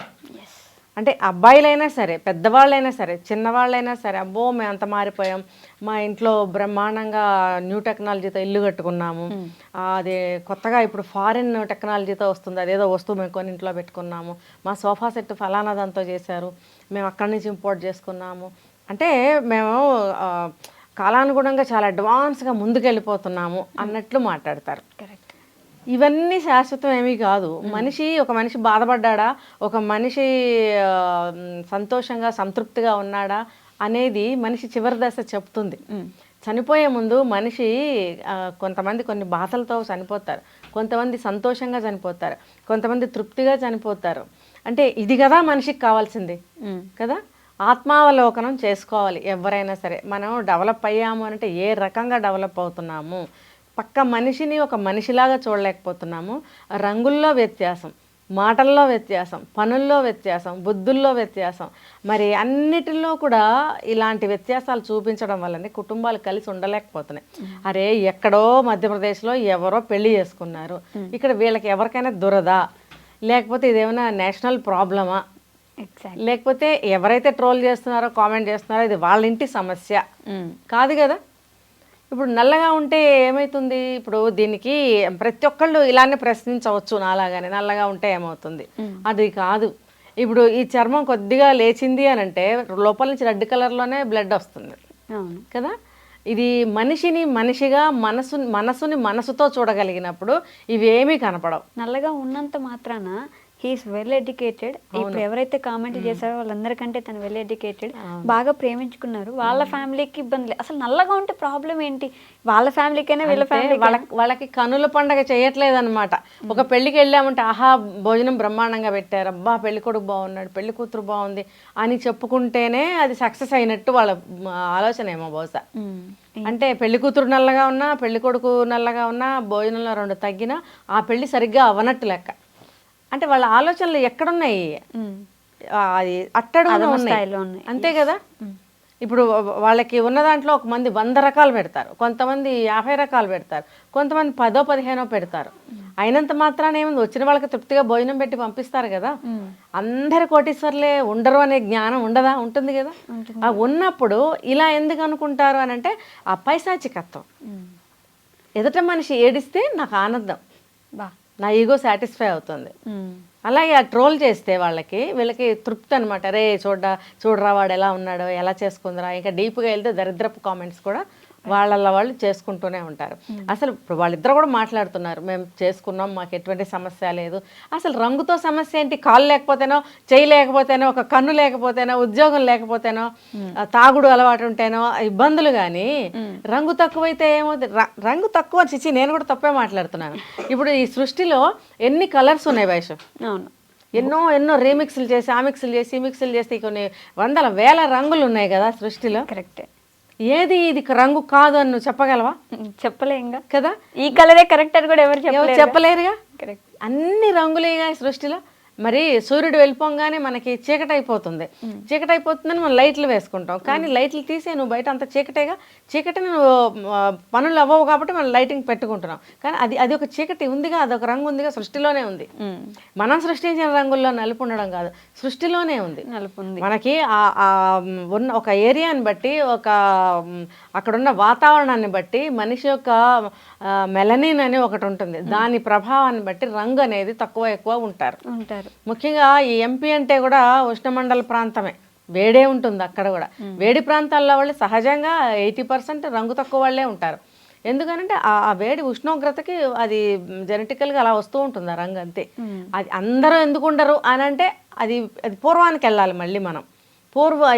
అంటే అబ్బాయిలైనా సరే, పెద్దవాళ్ళైనా సరే, చిన్నవాళ్ళైనా సరే, అబ్బో మేము అంత మారిపోయాం, మా ఇంట్లో బ్రహ్మాండంగా న్యూ టెక్నాలజీతో ఇల్లు కట్టుకున్నాము, అది కొత్తగా ఇప్పుడు ఫారిన్ టెక్నాలజీతో వస్తుంది, అదేదో వస్తువు మేము కొని ఇంట్లో పెట్టుకున్నాము, మా సోఫా సెట్ ఫలానా దాంతో చేశారు, మేము అక్కడి నుంచి ఇంపోర్ట్ చేసుకున్నాము, అంటే మేము కాలానుగుణంగా చాలా అడ్వాన్స్గా ముందుకెళ్ళిపోతున్నాము అన్నట్లు మాట్లాడతారు. కరెక్ట్. ఇవన్నీ శాశ్వతం ఏమీ కాదు. ఒక మనిషి బాధపడ్డా, ఒక మనిషి సంతోషంగా సంతృప్తిగా ఉన్నాడా అనేది మనిషి చివరి దశ చెప్తుంది. చనిపోయే ముందు మనిషి కొంతమంది కొన్ని బాధలతో చనిపోతారు, కొంతమంది సంతోషంగా చనిపోతారు, కొంతమంది తృప్తిగా చనిపోతారు. అంటే ఇది కదా మనిషికి కావాల్సింది కదా. ఆత్మావలోకనం చేసుకోవాలి ఎవరైనా సరే. మనం డెవలప్ అయ్యాము అంటే ఏ రకంగా డెవలప్ అవుతున్నాము, పక్క మనిషిని ఒక మనిషిలాగా చూడలేకపోతున్నాము. రంగుల్లో వ్యత్యాసం, మాటల్లో వ్యత్యాసం, పనుల్లో వ్యత్యాసం, బుద్ధుల్లో వ్యత్యాసం, మరి అన్నిటిలో కూడా ఇలాంటి వ్యత్యాసాలు చూపించడం వల్లనే కుటుంబాలు కలిసి ఉండలేకపోతున్నాయి. అరే ఎక్కడో మధ్యప్రదేశ్లో ఎవరో పెళ్లి చేసుకున్నారు, ఇక్కడ వీళ్ళకి ఎవరికైనా దురదా, లేకపోతే ఇదేమైనా నేషనల్ ప్రాబ్లమా, లేకపోతే ఎవరైతే ట్రోల్ చేస్తున్నారో కామెంట్ చేస్తున్నారో ఇది వాళ్ళ ఇంటి సమస్య కాదు కదా. ఇప్పుడు నల్లగా ఉంటే ఏమవుతుంది, ఇప్పుడు దీనికి ప్రతి ఒక్కళ్ళు ఇలానే ప్రశ్నించవచ్చు నాలాగానే, నల్లగా ఉంటే ఏమవుతుంది, అది కాదు. ఇప్పుడు ఈ చర్మం కొద్దిగా లేచింది అని అంటే లోపల నుంచి రెడ్ కలర్లోనే బ్లడ్ వస్తుంది కదా. ఇది మనిషిని మనిషిగా మనసుని మనసుతో చూడగలిగినప్పుడు ఇవేమీ కనపడవు. నల్లగా ఉన్నంత మాత్రాన హీఈస్ వెల్ ఎడ్యుకేటెడ్. ఇప్పుడు ఎవరైతే కామెంట్ చేశారో వాళ్ళందరికంటే తను వెల్ ఎడ్యుకేటెడ్, బాగా ప్రేమించుకున్నారు, వాళ్ళ ఫ్యామిలీకి ఇబ్బంది లేదు. అసలు నల్లగా ఉంటే ప్రాబ్లం ఏంటి, వాళ్ళ ఫ్యామిలీకైనా వీళ్ళ ఫ్యామిలీ వాళ్ళకి కనుల పండగ చేయట్లేదు అనమాట. ఒక పెళ్లికి వెళ్ళామంటే ఆహా భోజనం బ్రహ్మాండంగా పెట్టారు, అబ్బా పెళ్లి కొడుకు బాగున్నాడు, పెళ్లి కూతురు బాగుంది అని చెప్పుకుంటేనే అది సక్సెస్ అయినట్టు వాళ్ళ ఆలోచన ఏమో బహుశా. అంటే పెళ్లి కూతురు నల్లగా ఉన్నా, పెళ్లి కొడుకు నల్లగా ఉన్నా, భోజనంలో 2 తగ్గినా ఆ పెళ్లి సరిగ్గా అవ్వనట్టు లెక్క. అంటే వాళ్ళ ఆలోచనలు ఎక్కడున్నాయి, అది అట్టడుగులో ఉన్నాయి అంతే కదా. ఇప్పుడు వాళ్ళకి ఉన్న దాంట్లో ఒక మంది 100 రకాలు పెడతారు, కొంతమంది 50 రకాలు పెడతారు, కొంతమంది 10, 15 పెడతారు. అయినంత మాత్రాన ఏముంది, వచ్చిన వాళ్ళకి తృప్తిగా భోజనం పెట్టి పంపిస్తారు కదా. అందరు కోటీశ్వర్లే ఉండరు అనే జ్ఞానం ఉండదా, ఉంటుంది కదా. ఉన్నప్పుడు ఇలా ఎందుకు అనుకుంటారు అని అంటే ఆ పైశాచికత్వం. ఎదుట మనిషి ఏడిస్తే నాకు ఆనందం, నా ఈగో సాటిస్ఫై అవుతుంది. అలాగే ఆ ట్రోల్ చేస్తే వీళ్ళకి తృప్తి అనమాట. రే చూడరా వాడు ఎలా ఉన్నాడో, ఎలా చేసుకుందరా. ఇంకా డీప్గా వెళ్తే దరిద్రపు కామెంట్స్ కూడా వాళ్ళు చేసుకుంటూనే ఉంటారు. అసలు ఇప్పుడు వాళ్ళిద్దరు కూడా మాట్లాడుతున్నారు, మేము చేసుకున్నాం, మాకు ఎటువంటి సమస్య లేదు. అసలు రంగుతో సమస్య ఏంటి, కాళ్ళు లేకపోతేనో, చెయ్యి లేకపోతేనో, ఒక కన్ను లేకపోతేనో, ఉద్యోగం లేకపోతేనో, తాగుడు అలవాటు ఉంటేనో ఇబ్బందులు. కానీ రంగు తక్కువైతే ఏమవుతుంది, రంగు తక్కువ చిచ్చి నేను కూడా తప్పే మాట్లాడుతున్నాను. ఇప్పుడు ఈ సృష్టిలో ఎన్ని కలర్స్ ఉన్నాయి వైషు, ఎన్నో రీమిక్స్లు చేసి ఆమిక్స్లు చేసి మిక్స్లు చేసి కొన్ని 100, 1000 రంగులు ఉన్నాయి కదా సృష్టిలో. కరెక్టే. ఏది ఇది రంగు కాదు అని నువ్వు చెప్పగలవా? చెప్పలేంగా కదా. ఈ కలరే కరెక్ట్ అని కూడా ఎవరు చెప్పలేరుగా. కరెక్ట్. అన్ని రంగులేగా సృష్టిలో. మరి సూర్యుడు వెళ్ళిపోగానే మనకి చీకటి అయిపోతుంది, చీకటి అయిపోతుందని మనం లైట్లు వేసుకుంటాం. కానీ లైట్లు తీసే నువ్వు బయట అంత చీకటేగా, చీకటిని నువ్వు పనులు అవ్వవు కాబట్టి మనం లైటింగ్ పెట్టుకుంటున్నాం. కానీ అది ఒక చీకటి ఉందిగా, అదొక రంగు ఉందిగా, సృష్టిలోనే ఉంది. మనం సృష్టించిన రంగుల్లో నలుపు ఉండడం కాదు, సృష్టిలోనే ఉంది నలుపు. మనకి ఉన్న ఒక ఏరియాని బట్టి, అక్కడున్న వాతావరణాన్ని బట్టి మనిషి యొక్క మెలనిన్ అని ఒకటి ఉంటుంది, దాని ప్రభావాన్ని బట్టి రంగు అనేది తక్కువ ఎక్కువ ఉంటారు. ముఖ్యంగా ఈ ఎంపీ అంటే కూడా ఉష్ణమండల ప్రాంతమే, వేడే ఉంటుంది అక్కడ కూడా. వేడి ప్రాంతాల్లో వాళ్ళు సహజంగా 80% రంగు తక్కువ వాళ్ళే ఉంటారు. ఎందుకనంటే ఆ వేడి ఉష్ణోగ్రతకి అది జెనెటికల్గా అలా వస్తూ ఉంటుంది ఆ రంగు, అంతే. అది అందరూ ఎందుకు ఉండరు అని అంటే అది పూర్వానికి వెళ్ళాలి. మళ్ళీ మనం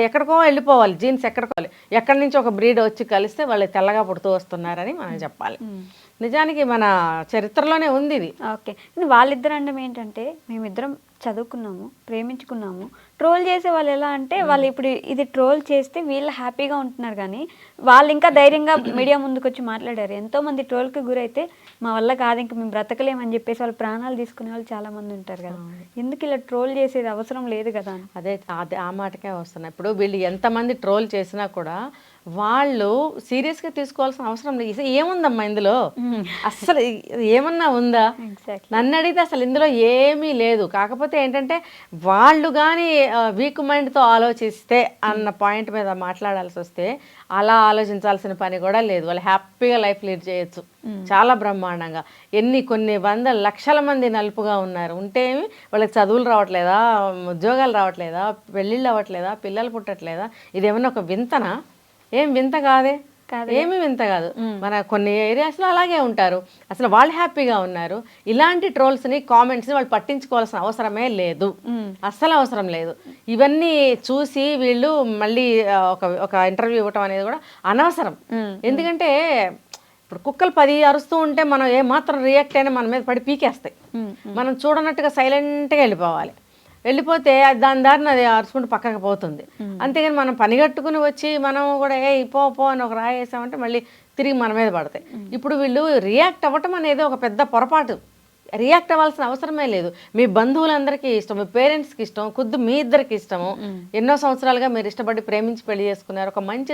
ఎక్కడికో వెళ్ళిపోవాలి, జీన్స్ ఎక్కడికో, ఎక్కడి నుంచి ఒక బ్రీడ్ వచ్చి కలిస్తే వాళ్ళు తెల్లగా పుడుతూ వస్తున్నారని మనం చెప్పాలి. నిజానికి మన చరిత్రలోనే ఉంది ఇది. ఓకే. వాళ్ళిద్దరు అనడం ఏంటంటే మేమిద్దరం చదువుకున్నాము, ప్రేమించుకున్నాము. ట్రోల్ చేసే వాళ్ళు ఎలా అంటే వాళ్ళు ఇప్పుడు ఇది ట్రోల్ చేస్తే వీళ్ళు హ్యాపీగా ఉంటున్నారు కానీ వాళ్ళు ఇంకా ధైర్యంగా మీడియా ముందుకు వచ్చి మాట్లాడారు. ఎంతోమంది ట్రోల్కి గురైతే మా వల్ల కాదు ఇంక మేము బ్రతకలేమని చెప్పేసి వాళ్ళు ప్రాణాలు తీసుకునే వాళ్ళు చాలా మంది ఉంటారు కదా. ఎందుకు ఇలా ట్రోల్ చేసేది అవసరం లేదు కదా అని. అదే ఆ మాటకే వస్తున్నాయి. ఇప్పుడు వీళ్ళు ఎంతమంది ట్రోల్ చేసినా కూడా వాళ్ళు సీరియస్గా తీసుకోవాల్సిన అవసరం లేదు. ఏముందమ్మా ఇందులో, అస్సలు ఏమన్నా ఉందా? నన్ను అడిగితే అసలు ఇందులో ఏమీ లేదు. కాకపోతే ఏంటంటే వాళ్ళు కానీ వీక్ మైండ్తో ఆలోచిస్తే అన్న పాయింట్ మీద మాట్లాడాల్సి వస్తే అలా ఆలోచించాల్సిన పని కూడా లేదు. వాళ్ళు హ్యాపీగా లైఫ్ లీడ్ చేయొచ్చు చాలా బ్రహ్మాండంగా. కొన్ని వందల లక్షల మంది నలుపుగా ఉన్నారు. ఉంటే వాళ్ళకి చదువులు రావట్లేదా, ఉద్యోగాలు రావట్లేదా, పెళ్ళిళ్ళు అవ్వట్లేదా, పిల్లలు పుట్టట్లేదా? ఇదేమన్నా ఒక వింతనా? ఏం వింత కాదే, ఏమీ వింత కాదు. మన కొన్ని ఏరియాస్లో అలాగే ఉంటారు. అసలు వాళ్ళు హ్యాపీగా ఉన్నారు. ఇలాంటి ట్రోల్స్ని, కామెంట్స్ని వాళ్ళు పట్టించుకోవాల్సిన అవసరమే లేదు, అస్సలు అవసరం లేదు. ఇవన్నీ చూసి వీళ్ళు మళ్ళీ ఒక ఇంటర్వ్యూ ఇవ్వటం అనేది కూడా అనవసరం. ఎందుకంటే ఇప్పుడు కుక్కలు 10 అరుస్తూ ఉంటే మనం ఏమాత్రం రియాక్ట్ అయినా మన మీద పడి పీకేస్తాయి. మనం చూడనట్టుగా సైలెంట్గా వెళ్ళిపోతే దాని దారిని అది అరుచుకుంటూ పక్కకు పోతుంది. అంతేగాని మనం పనిగట్టుకుని వచ్చి మనం కూడా పో అని ఒక రాయి వేసామంటే మళ్ళీ తిరిగి మన మీద పడతాయి. ఇప్పుడు వీళ్ళు రియాక్ట్ అవ్వటం అనేది ఒక పెద్ద పొరపాటు. రియాక్ట్ అవ్వాల్సిన అవసరమే లేదు. మీ బంధువులందరికీ ఇష్టం, మీ పేరెంట్స్కి ఇష్టం, ఖుద్దు మీ ఇద్దరికి ఇష్టము. ఎన్నో సంవత్సరాలుగా మీరు ఇష్టపడి ప్రేమించి పెళ్లి చేసుకున్నారు. ఒక మంచి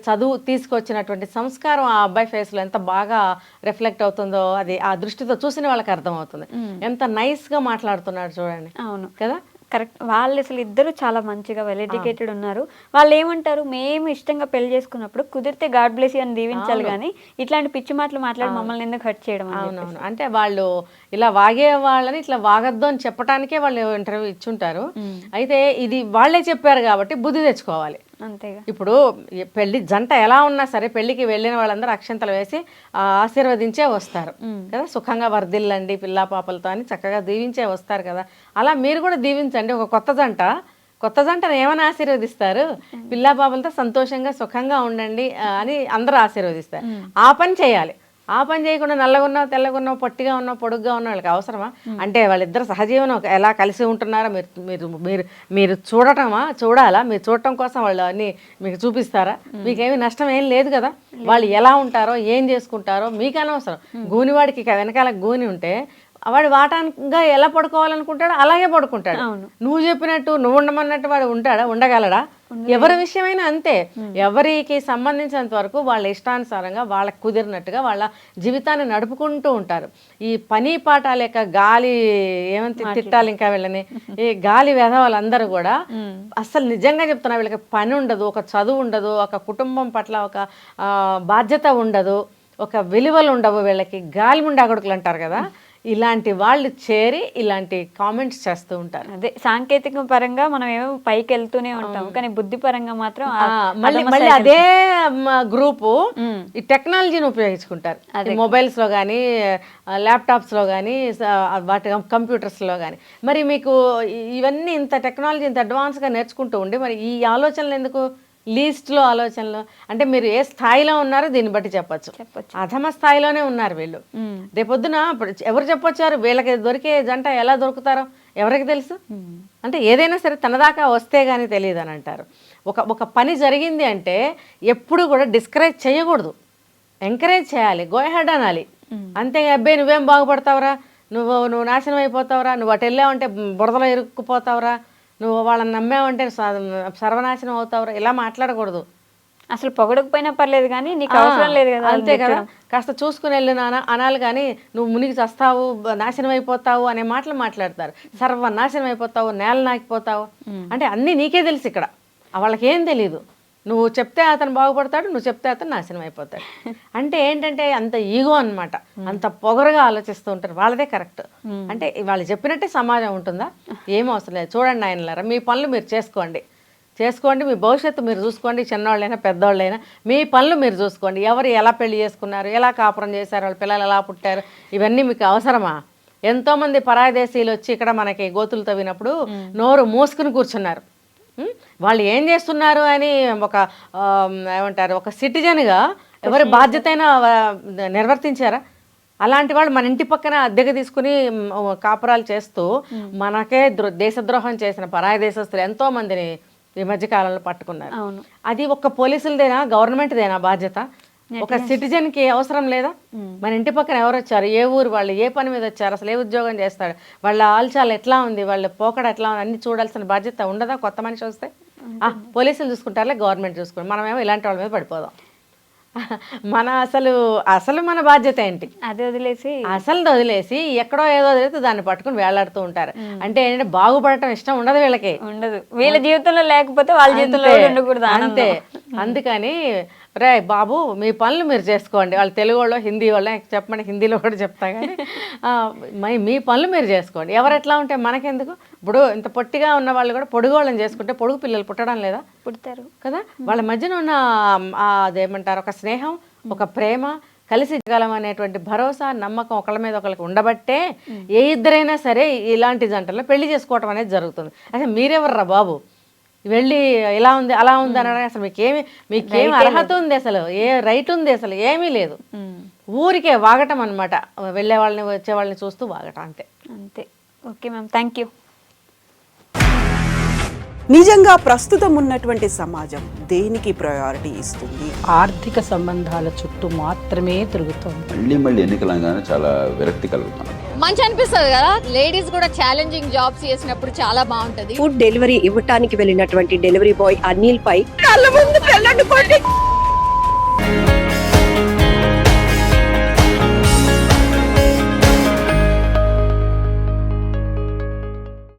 చదువు తీసుకొచ్చినటువంటి సంస్కారం ఆ అబ్బాయి ఫేస్లో ఎంత బాగా రిఫ్లెక్ట్ అవుతుందో అది ఆ దృష్టితో చూసిన వాళ్ళకి అర్థమవుతుంది. ఎంత నైస్గా మాట్లాడుతున్నాడు చూడండి. అవును కదా, కరెక్ట్. వాళ్ళు అసలు ఇద్దరు చాలా మంచిగా వెల్ ఎడ్యుకేటెడ్ ఉన్నారు. వాళ్ళు ఏమంటారు, మేము ఇష్టంగా పెళ్లి చేసుకున్నప్పుడు కుదిరితే గాడ్ బ్లెస్ యూ అని దీవించాలి కానీ ఇట్లాంటి పిచ్చి మాటలు మాట్లాడి మమ్మల్ని ఎందుకు హర్ట్ చేయడం. అవునవును. అంటే వాళ్ళు ఇలా వాగే వాళ్ళని ఇట్లా వాగద్దు అని చెప్పడానికే వాళ్ళు ఇంటర్వ్యూ ఇచ్చుంటారు. అయితే ఇది వాళ్ళే చెప్పారు కాబట్టి బుద్ధి తెచ్చుకోవాలి. అంతేగా. ఇప్పుడు పెళ్లి జంట ఎలా ఉన్నా సరే పెళ్లికి వెళ్ళిన వాళ్ళందరూ అక్షంతలు వేసి ఆశీర్వదించే వస్తారు కదా. సుఖంగా వర్ధిల్లండి పిల్లా పాపలతో అని చక్కగా దీవించే వస్తారు కదా. అలా మీరు కూడా దీవించండి. ఒక కొత్త జంటను ఏమని ఆశీర్వదిస్తారు? పిల్లా పాపలతో సంతోషంగా సుఖంగా ఉండండి అని అందరూ ఆశీర్వదిస్తారు. ఆ పని చేయాలి. ఆ పని చేయకుండా నల్లగున్నావు, తెల్లగున్నావు, పొట్టిగా ఉన్నావు, పొడుగ్గా ఉన్న వాళ్ళకి అవసరమా? అంటే వాళ్ళిద్దరు సహజీవనం ఎలా కలిసి ఉంటున్నారో మీరు చూడాలా? మీరు చూడటం కోసం వాళ్ళు అన్నీ మీకు చూపిస్తారా? మీకేమీ నష్టం ఏం లేదు కదా. వాళ్ళు ఎలా ఉంటారో ఏం చేసుకుంటారో మీకు అనవసరం. గూనివాడికి వెనకాల గూని ఉంటే వాడు వాటానికి ఎలా పడుకోవాలనుకుంటాడో అలాగే పడుకుంటాడు. నువ్వు చెప్పినట్టు నువ్వు ఉండమన్నట్టు వాడు ఉండగలడా? ఎవరి విషయమైనా అంతే. ఎవరికి సంబంధించినంత వరకు వాళ్ళ ఇష్టానుసారంగా వాళ్ళకి కుదిరినట్టుగా వాళ్ళ జీవితాన్ని నడుపుకుంటూ ఉంటారు. ఈ పని పాట లేక గాలి ఏమంత తిట్టాలి ఇంకా వీళ్ళని, ఈ గాలి వాళ్ళందరూ కూడా అసలు నిజంగా చెప్తున్నా, వీళ్ళకి పని ఉండదు, ఒక చదువు ఉండదు, ఒక కుటుంబం పట్ల ఒక బాధ్యత ఉండదు, ఒక విలువలు ఉండవు. వీళ్ళకి గాలి ముండాగొడుకులు అంటారు కదా, ఇలాంటి వాళ్ళు చేరి ఇలాంటి కామెంట్స్ చేస్తూ ఉంటారు. అదే సాంకేతిక పరంగా మనం ఏమో పైకి వెళ్తూనే ఉంటాం కానీ బుద్ధి పరంగా మాత్రం మళ్ళీ అదే గ్రూపు ఈ టెక్నాలజీని ఉపయోగించుకుంటారు. మొబైల్స్ లో కానీ ల్యాప్టాప్స్ లో కానీ వాటి కంప్యూటర్స్ లో కానీ. మరి మీకు ఇవన్నీ ఇంత టెక్నాలజీ ఇంత అడ్వాన్స్ గా నేర్చుకుంటూ ఉండి మరి ఈ ఆలోచనలు ఎందుకు? లీస్ట్లో ఆలోచనలు అంటే మీరు ఏ స్థాయిలో ఉన్నారో దీన్ని బట్టి చెప్పచ్చు. అధమ స్థాయిలోనే ఉన్నారు వీళ్ళు. రేపొద్దున ఎవరు చెప్పొచ్చారు వీళ్ళకి దొరికే జంట ఎలా దొరుకుతారో ఎవరికి తెలుసు? అంటే ఏదైనా సరే తన దాకా వస్తే కానీ తెలియదు అని అంటారు. ఒక పని జరిగింది అంటే ఎప్పుడు కూడా డిస్కరేజ్ చేయకూడదు, ఎంకరేజ్ చేయాలి, గో హెడ్ అనాలి. అంతే అబ్బాయి నువ్వేం బాగుపడతావురా, నువ్వు నాశనం అయిపోతావురా, నువ్వు అటు వెళ్ళావంటే బురదలో ఇరుక్కుపోతావురా, నువ్వు వాళ్ళని నమ్మావంటే సర్వనాశనం అవుతావురా, ఇలా మాట్లాడకూడదు. అసలు పొగడకపోయినా పర్లేదు కానీ నీకు అవసరం లేదు కదా. అంతే కదా, కాస్త చూసుకుని వెళ్ళు నాన్న అనాలి కానీ నువ్వు మునిగి చస్తావు, నాశనం అయిపోతావు అనే మాటలు మాట్లాడతారు. సర్వనాశనం అయిపోతావు, నేల నాకిపోతావు అంటే అన్నీ నీకే తెలుసు. ఇక్కడ వాళ్ళకేం తెలీదు. నువ్వు చెప్తే అతను బాగుపడతాడు, నువ్వు చెప్తే అతను నాశనం అయిపోతాడు. అంటే ఏంటంటే అంత ఈగో అనమాట, అంత పొగరుగా ఆలోచిస్తూ ఉంటారు. వాళ్ళదే కరెక్ట్. అంటే వాళ్ళు చెప్పినట్టే సమాజం ఉంటుందా? ఏం అవసరం లేదు. చూడండి ఆయనలారా, మీ పనులు మీరు చేసుకోండి, మీ భవిష్యత్తు మీరు చూసుకోండి. చిన్నవాళ్ళైనా పెద్దవాళ్ళైనా మీ పనులు మీరు చూసుకోండి. ఎవరు ఎలా పెళ్లి చేసుకున్నారు, ఎలా కాపురం చేశారు, వాళ్ళ పిల్లలు ఎలా పుట్టారు, ఇవన్నీ మీకు అవసరమా? ఎంతోమంది పరాయదేశీయులు వచ్చి ఇక్కడ మనకి గోతులు తవ్వినప్పుడు నోరు మూసుకుని కూర్చున్నారు. వాళ్ళు ఏం చేస్తున్నారు అని ఒక ఏమంటారు, ఒక సిటిజన్గా ఎవరి బాధ్యత అయినా నిర్వర్తించారా? అలాంటి వాళ్ళు మన ఇంటి పక్కన అద్దెకు తీసుకుని కాపురాలు చేస్తూ మనకే దేశద్రోహం చేసిన పరాయి దేశస్తులు ఎంతో మందిని ఈ మధ్య కాలంలో పట్టుకున్నారు. అది ఒక్క పోలీసులదేనా, గవర్నమెంట్దేనా బాధ్యత? ఒక సిటిజన్ కి అవసరం లేదా? మన ఇంటి పక్కన ఎవరు వచ్చారు, ఏ ఊరు వాళ్ళు, ఏ పని మీద వచ్చారు, అసలు ఏ ఉద్యోగం చేస్తాడు, వాళ్ళ ఆల్చాలు ఎట్లా ఉంది, వాళ్ళ పోకడ ఎట్లా ఉంది, అన్ని చూడాల్సిన బాధ్యత ఉండదా? కొత్త మనిషి వస్తే పోలీసులు చూసుకుంటారులే, గవర్నమెంట్ చూసుకుంటారు, మనమేమో ఇలాంటి వాళ్ళ మీద పడిపోదాం. అసలు మన బాధ్యత ఏంటి? అది వదిలేసి ఎక్కడో ఏదో వదిలేసి దాన్ని పట్టుకుని వేలాడుతూ ఉంటారు. అంటే ఏంటంటే బాగుపడటం ఇష్టం ఉండదు వీళ్ళకి, ఉండదు. వీళ్ళ జీవితంలో లేకపోతే వాళ్ళ జీవితంలో ఉండకూడదు. అంతే. అందుకని రే బాబు మీ పనులు మీరు చేసుకోండి. వాళ్ళు తెలుగు వాళ్ళు, హిందీ వాళ్ళు చెప్పమని హిందీలో కూడా చెప్తా, కానీ మీ పనులు మీరు చేసుకోండి. ఎవరు ఎట్లా ఉంటే మనకెందుకు? ఇప్పుడు ఇంత పొట్టిగా ఉన్న వాళ్ళు కూడా పొడుగు వాళ్ళని చేసుకుంటే పొడుగు పిల్లలు పుట్టడం లేదా? పుడతారు కదా. వాళ్ళ మధ్యన ఉన్న అదేమంటారు, ఒక స్నేహం, ఒక ప్రేమ, కలిసి గలం అనేటువంటి భరోసా, నమ్మకం ఒకళ్ళ మీద ఒకళ్ళకి ఉండబట్టే ఏ ఇద్దరైనా సరే ఇలాంటి జంటల్లో పెళ్లి చేసుకోవటం అనేది జరుగుతుంది. అసలు మీరెవర్రా బాబు వెళ్ళి ఇలా ఉంది అలా ఉంది అనడానికి అసలు మీకేమి అర్హత ఉంది? అసలు ఏ రైట్ ఉంది? అసలు ఏమీ లేదు. ఊరికే వాగటం అనమాట, వెళ్ళే వాళ్ళని వచ్చే వాళ్ళని చూస్తూ వాగటం, అంతే. అంతే. Okay ma'am, thank you. నిజంగా ప్రస్తుతం ఉన్నటువంటి సమాజం దేనికి ప్రయారిటీ ఇస్తుంది? ఆర్థిక సంబంధాల చుట్టూ మాత్రమే తిరుగుతోంది. మళ్ళీ ఎన్నికలంగానే చాలా విరక్తి కలుగుతున్నాం. మంచి అనిపిస్తుంది కదా, లేడీస్ కూడా ఛాలెంజింగ్ జాబ్స్ చేసినప్పుడు చాలా బాగుంటది. ఫుడ్ డెలివరీ ఇవ్వటానికి వెళ్ళినటువంటి డెలివరీ బాయ్ అనిల్ పై కళ్ళ ముందు